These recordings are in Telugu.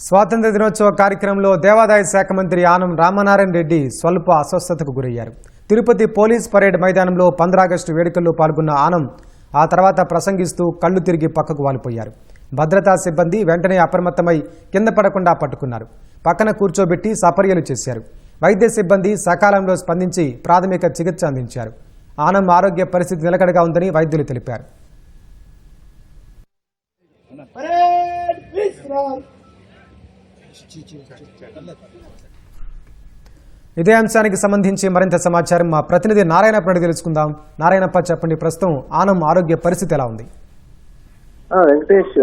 స్వాతంత్ర దినోత్సవ కార్యక్రమంలో దేవాదాయ శాఖ మంత్రి ఆనం రామనారాయణ రెడ్డి స్వల్ప అస్వస్థతకు గురయ్యారు. తిరుపతి పోలీస్ పరేడ్ మైదానంలో 15 ఆగస్టు వేడుకల్లో పాల్గొన్న ఆనం ఆ తర్వాత ప్రసంగిస్తూ కళ్లు తిరిగి పక్కకు వాలిపోయారు. భద్రతా సిబ్బంది వెంటనే అప్రమత్తమై కింద పడకుండా పట్టుకున్నారు. పక్కన కూర్చోబెట్టి సపర్యలు చేశారు. వైద్య సిబ్బంది సకాలంలో స్పందించి ప్రాథమిక చికిత్స అందించారు. ఆనం ఆరోగ్య పరిస్థితి నిలకడగా ఉందని వైద్యులు తెలిపారు. ఇదే అంశానికి సంబంధించి మరింత సమాచారం మా ప్రతినిధి నారాయణప్ప నుండి తెలుసుకుందాం. నారాయణప్ప, చెప్పండి, ప్రస్తుతం ఆనం ఆరోగ్య పరిస్థితి ఎలా ఉంది? వెంకటేష్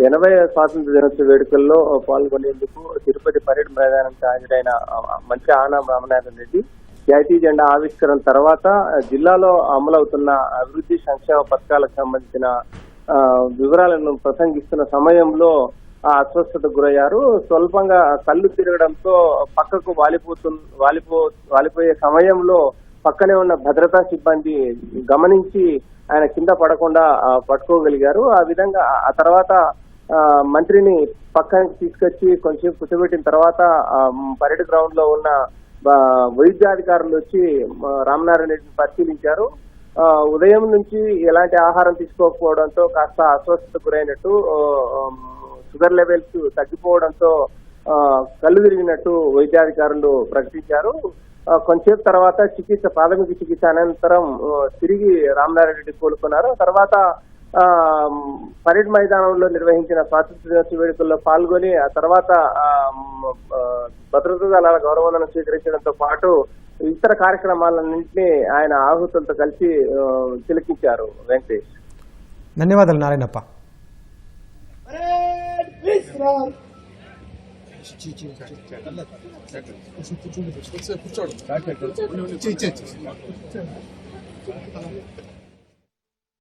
80వ స్వాతంత్ర దినోత్సవ వేడుకల్లో పాల్గొనేందుకు తిరుపతి పరేడ్ మైదానానికి హాజరైన మంత్రి ఆనం రామనారాయణ రెడ్డి జాతీయ జెండా ఆవిష్కరణ తర్వాత జిల్లాలో అమలవుతున్న అభివృద్ధి సంక్షేమ పథకాలకు సంబంధించిన వివరాలను ప్రసంగిస్తున్న సమయంలో అస్వస్థతకు గురయ్యారు. స్వల్పంగా కళ్ళు తిరగడంతో పక్కకు వాలిపోయే సమయంలో పక్కనే ఉన్న భద్రతా సిబ్బంది గమనించి ఆయన కింద పడకుండా పట్టుకోగలిగారు. ఆ విధంగా ఆ తర్వాత మంత్రిని పక్కకి తీసుకొచ్చి కొంచెం కూర్చోబెట్టిన తర్వాత పరేడ్ గ్రౌండ్ లో ఉన్న వైద్యాధికారులు వచ్చి రామనారాయణ రెడ్డిని పరిశీలించారు. ఉదయం నుంచి ఎలాంటి ఆహారం తీసుకోకపోవడంతో కాస్త అస్వస్థతకు గురైనట్టు, షుగర్ లెవెల్స్ తగ్గిపోవడంతో కళ్ళు తిరిగినట్టు వైద్యాధికారులు ప్రకటించారు. కొంచెంసేపు తర్వాత ప్రాథమిక చికిత్స అనంతరం తిరిగి రామనారాయణ రెడ్డి కోలుకున్నారు. తర్వాత పరేడ్ మైదానంలో నిర్వహించిన స్వాతంత్ర దినోత్సవ వేడుకల్లో పాల్గొని ఆ తర్వాత భద్రతా దళాల గౌరవందనం స్వీకరించడంతో పాటు ఇతర కార్యక్రమాలన్నింటినీ ఆయన ఆహుతులతో కలిసి తిలకించారు. వెంకటేష్, ధన్యవాదాలు నారాయణప్ప. కూర్చోడు